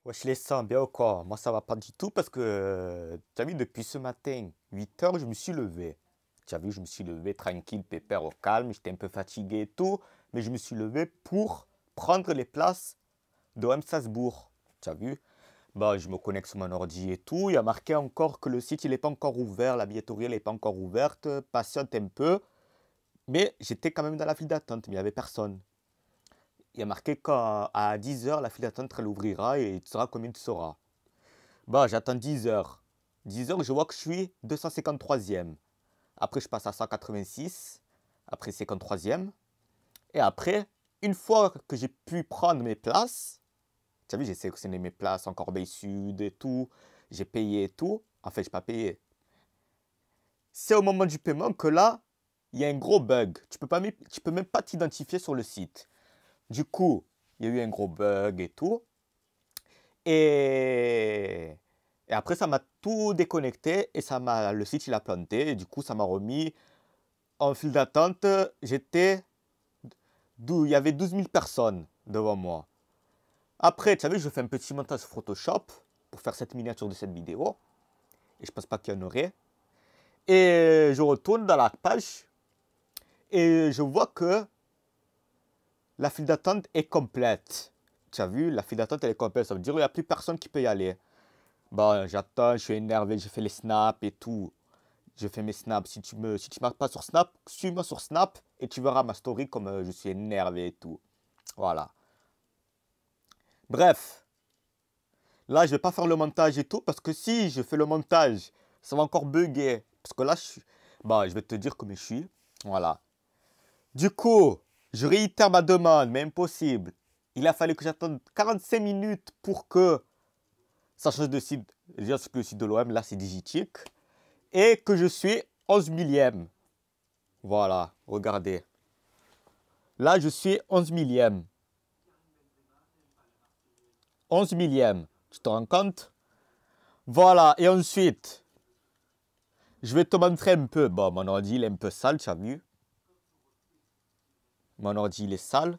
Wesh les sangs, bien ou quoi? Moi ça va pas du tout parce que, tu as vu, depuis ce matin, 8 heures, je me suis levé. Tu as vu, je me suis levé tranquille, pépère, au calme, j'étais un peu fatigué et tout, mais je me suis levé pour prendre les places de OM Salzbourg. Tu as vu? Bah, je me connecte sur mon ordi et tout, il y a marqué encore que le site il n'est pas encore ouvert, la billetterie elle n'est pas encore ouverte, patiente un peu, mais j'étais quand même dans la file d'attente, mais il n'y avait personne. Il y a marqué qu'à 10 heures, la file d'attente elle ouvrira et tu sauras combien tu seras. Bah, j'attends 10 heures. 10 heures, je vois que je suis 253e. Après, je passe à 186. Après, 53e. Et après, une fois que j'ai pu prendre mes places, tu as vu, j'ai sélectionné mes places en Corbeil Sud et tout. J'ai payé et tout. En fait, je n'ai pas payé. C'est au moment du paiement que là, il y a un gros bug. Tu peux même pas t'identifier sur le site. Du coup, il y a eu un gros bug et tout. Et, et après, ça m'a tout déconnecté et le site il a planté. Et du coup, ça m'a remis en file d'attente. Il y avait 12 000 personnes devant moi. Après, tu savais, je fais un petit montage sur Photoshop pour faire cette miniature de cette vidéo. Et je pense pas qu'il y en aurait. Et je retourne dans la page et je vois que la file d'attente est complète. Tu as vu, la file d'attente elle est complète. Ça veut dire qu'il n'y a plus personne qui peut y aller. Bon, j'attends, je suis énervé, je fais les snaps et tout. Je fais mes snaps. Si tu marques pas sur Snap, suis-moi sur Snap et tu verras ma story comme je suis énervé et tout. Voilà. Bref, là, je vais pas faire le montage et tout parce que si je fais le montage, ça va encore bugger. Parce que là, bon, je vais te dire comment je suis. Voilà. Du coup, je réitère ma demande, mais impossible. Il a fallu que j'attende 45 minutes pour que ça change de site. Déjà, c'est que le site de l'OM, là, c'est Digitique. Et que je suis 11 millième. Voilà, regardez. Là, je suis 11 millième. 11 millième. Tu te rends compte? Voilà, et ensuite, je vais te montrer un peu. Bon, mon ordi, il est un peu sale, tu as vu? Mon ordi, il est sale.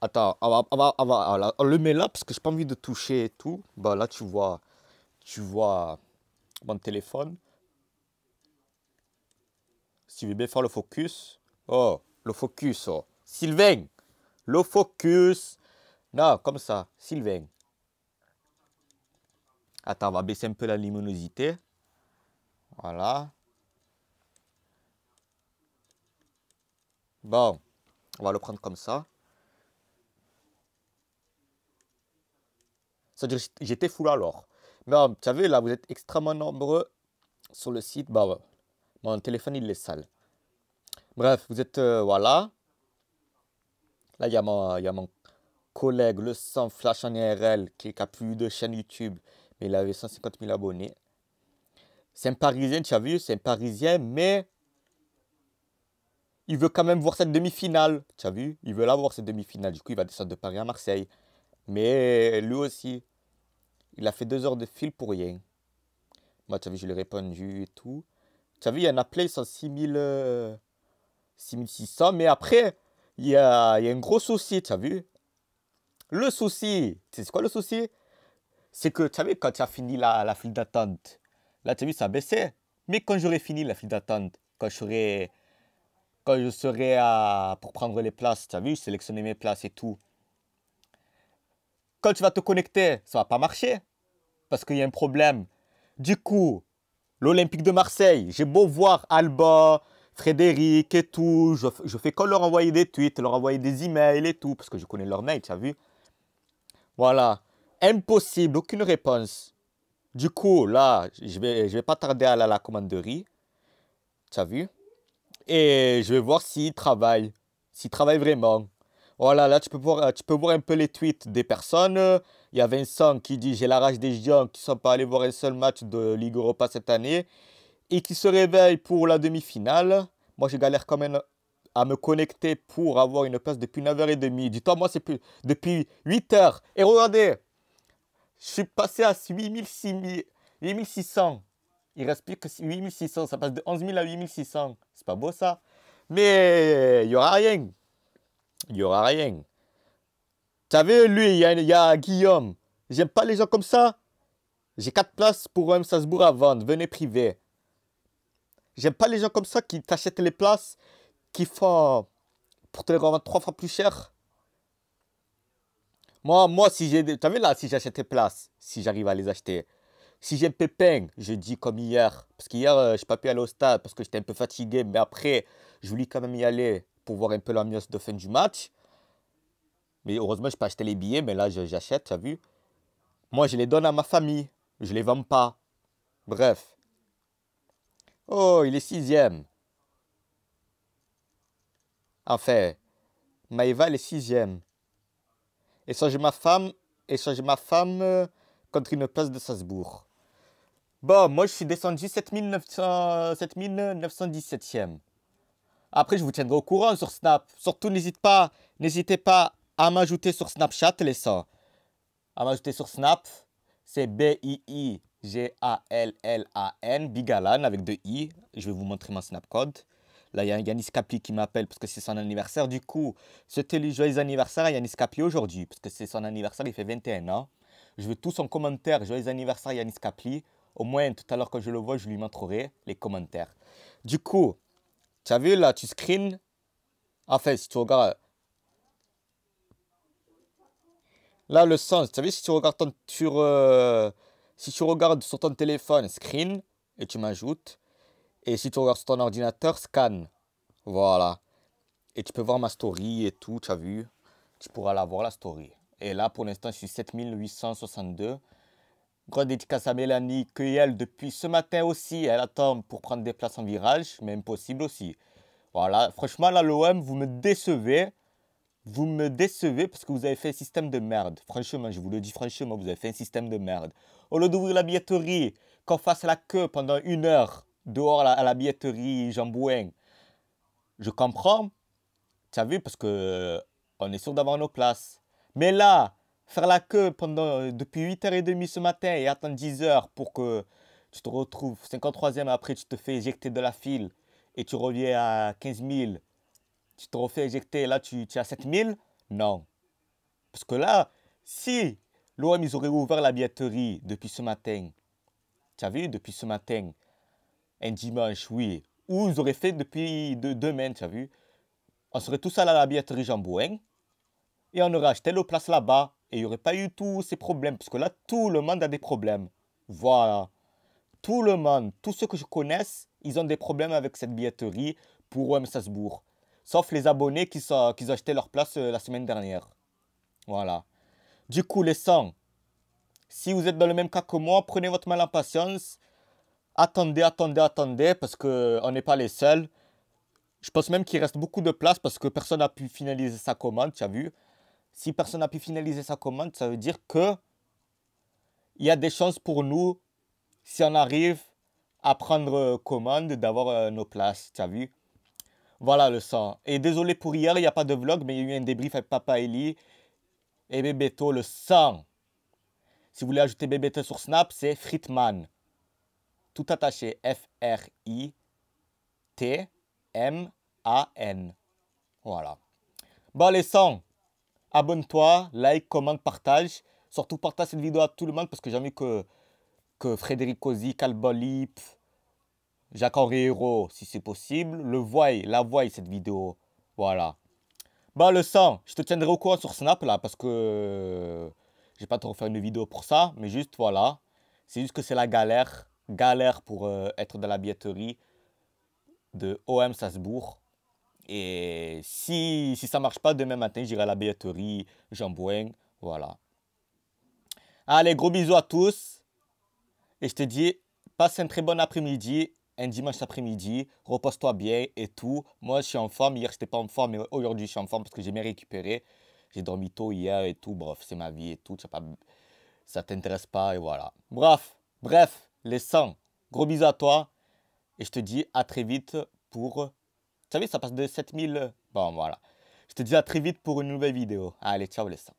Attends, on le met là parce que j'ai pas envie de toucher et tout. Bon, là, tu vois mon téléphone. Si tu veux bien faire le focus. Oh, le focus, oh. Sylvain, le focus. Non, comme ça, Sylvain. Attends, on va baisser un peu la luminosité. Voilà. Bon, on va le prendre comme ça. C'est-à-dire j'étais full alors. Mais vous savez, là, vous êtes extrêmement nombreux sur le site. Bah, ouais. Mon téléphone, il est sale. Bref, vous êtes, voilà. Là, il y a mon collègue, le sang Flash en IRL, qui a plus de chaîne YouTube. Mais il avait 150 000 abonnés. C'est un Parisien, tu as vu, c'est un Parisien, mais il veut quand même voir cette demi-finale. Tu as vu, il veut la voir cette demi-finale. Du coup, il va descendre de Paris à Marseille. Mais lui aussi, il a fait 2 heures de fil pour rien. Moi, tu as vu, je lui ai répondu et tout. Tu as vu, il y en a plein, ils sont 6600. Mais après, il y a un gros souci, tu as vu. Le souci, tu sais c'est quoi le souci? C'est que, tu as vu, quand tu as fini la file d'attente, là, tu as vu, ça a baissé. Mais quand j'aurai fini la file d'attente, quand je serai pour prendre les places, tu as vu, sélectionner mes places et tout. Quand tu vas te connecter, ça va pas marcher. Parce qu'il y a un problème. Du coup, l'Olympique de Marseille, j'ai beau voir Alba, Frédéric et tout, je fais que leur envoyer des tweets, leur envoyer des emails et tout, parce que je connais leur mail, tu as vu? Voilà. Impossible, aucune réponse. Du coup, là, je vais pas tarder à aller à la commanderie, tu as vu? Et je vais voir s'ils travaillent vraiment. Voilà, là, tu peux voir un peu les tweets des personnes. Il y a Vincent qui dit: j'ai la rage des gens qui ne sont pas allés voir un seul match de Ligue Europa cette année et qui se réveillent pour la demi-finale. Moi, je galère quand même à me connecter pour avoir une place depuis 9h30. Dis-toi, moi, c'est plus depuis 8h. Et regardez, je suis passé à 8600. Il reste plus que 8600. Ça passe de 11 000 à 8600. C'est pas beau ça? Mais il n'y aura rien. Il n'y aura rien. Tu as vu, lui, il y a Guillaume. J'aime pas les gens comme ça. J'ai 4 places pour OM Salzbourg à vendre. Venez privé. J'aime pas les gens comme ça qui t'achètent les places, qui font pour te les revendre 3 fois plus cher. Moi, si j'ai... T'as vu là, si j'achète les places, si j'arrive à les acheter. Si j'ai Pépin, je dis comme hier. Parce qu'hier, je n'ai pas pu aller au stade parce que j'étais un peu fatigué. Mais après, je voulais quand même y aller pour voir un peu l'ambiance de fin du match. Mais heureusement, je peux acheter les billets. Mais là, j'achète, tu as vu. Moi, je les donne à ma famille. Je les vends pas. Bref. Oh, il est sixième. Enfin, Maïva, elle est sixième. Échanger ma femme, contre une place de Salzbourg. Bon, moi, je suis descendu 7917e. Après, je vous tiendrai au courant sur Snap. Surtout, n'hésitez pas à m'ajouter sur Snapchat, les ça. À m'ajouter sur Snap. C'est Biigallan, Bigalan avec 2 I. Je vais vous montrer mon Snap code. Là, il y a Yanis Capli qui m'appelle parce que c'est son anniversaire. Du coup, souhaitez-lui joyeux anniversaire à Yanis Capli aujourd'hui. Parce que c'est son anniversaire, il fait 21 ans. Je veux tous en commentaire. Joyeux anniversaire Yanis Capli. Au moins, tout à l'heure, quand je le vois, je lui montrerai les commentaires. Du coup, tu as vu là, tu screen. Enfin, si tu regardes. Là, le sens, tu as vu, si tu regardes si tu regardes sur ton téléphone, screen, et tu m'ajoutes. Et si tu regardes sur ton ordinateur, scan. Voilà. Et tu peux voir ma story et tout, tu as vu. Tu pourras la voir, la story. Et là, pour l'instant, je suis 7862. Grosse dédicace à Mélanie, que elle, depuis ce matin aussi, elle attend pour prendre des places en virage, mais impossible aussi. Voilà, franchement, là, l'OM, vous me décevez. Vous me décevez parce que vous avez fait un système de merde. Franchement, je vous le dis franchement, vous avez fait un système de merde. Au lieu d'ouvrir la billetterie, qu'on fasse la queue pendant 1 heure dehors à la billetterie Jean Bouin, je comprends. Tu as vu, parce que on est sûr d'avoir nos places. Mais là, faire la queue depuis 8h30 ce matin et attendre 10h pour que tu te retrouves 53e après, tu te fais éjecter de la file et tu reviens à 15 000. Tu te refais éjecter et là, tu es à 7 000. Non. Parce que là, si l'OM, ils auraient ouvert la billetterie depuis ce matin, tu as vu, depuis ce matin, un dimanche, oui, ou ils auraient fait depuis demain, tu as vu, on serait tous allés à la billetterie Jean Bouin et on aurait acheté nos places là-bas et il n'y aurait pas eu tous ces problèmes. Parce que là, tout le monde a des problèmes. Voilà. Tout le monde, tous ceux que je connaisse, ils ont des problèmes avec cette billetterie pour OM Salzbourg. Sauf les abonnés qui ont acheté leur place la semaine dernière. Voilà. Du coup, les 100, si vous êtes dans le même cas que moi, prenez votre mal en patience. Attendez, parce qu'on n'est pas les seuls. Je pense même qu'il reste beaucoup de place parce que personne n'a pu finaliser sa commande, tu as vu. Si personne n'a pu finaliser sa commande, ça veut dire que il y a des chances pour nous, si on arrive à prendre commande, d'avoir nos places, tu as vu. Voilà le sang. Et désolé pour hier, il n'y a pas de vlog, mais il y a eu un débrief avec Papa Eli et Bebeto, le sang. Si vous voulez ajouter Bebeto sur Snap, c'est Fritman. Tout attaché, F-R-I-T-M-A-N. Voilà. Bon, les sangs, abonne-toi, like, commente, partage. Surtout partage cette vidéo à tout le monde parce que j'ai envie que Frédéric Cozy, Calbolip, Jacques-Henri Hérault, si c'est possible, la voient cette vidéo. Voilà. Bon, le sang, je te tiendrai au courant sur Snap là parce que j'ai pas trop faire une vidéo pour ça, mais juste voilà. C'est juste que c'est la galère. Galère pour être dans la billetterie de OM Salzbourg. Et si ça ne marche pas, demain matin, j'irai à la billetterie Jean Bouin. Voilà. Allez, gros bisous à tous. Et je te dis, passe un très bon après-midi, un dimanche après-midi. Repose-toi bien et tout. Moi, je suis en forme. Hier, je n'étais pas en forme, mais aujourd'hui, je suis en forme parce que j'ai bien récupéré. J'ai dormi tôt hier et tout. Bref, c'est ma vie et tout. Ça t'intéresse pas et voilà. Bref, les 100. Gros bisous à toi. Et je te dis à très vite pour... Tu savais, ça passe de 7000. Bon, voilà. Je te dis à très vite pour une nouvelle vidéo. Allez, ciao les 100.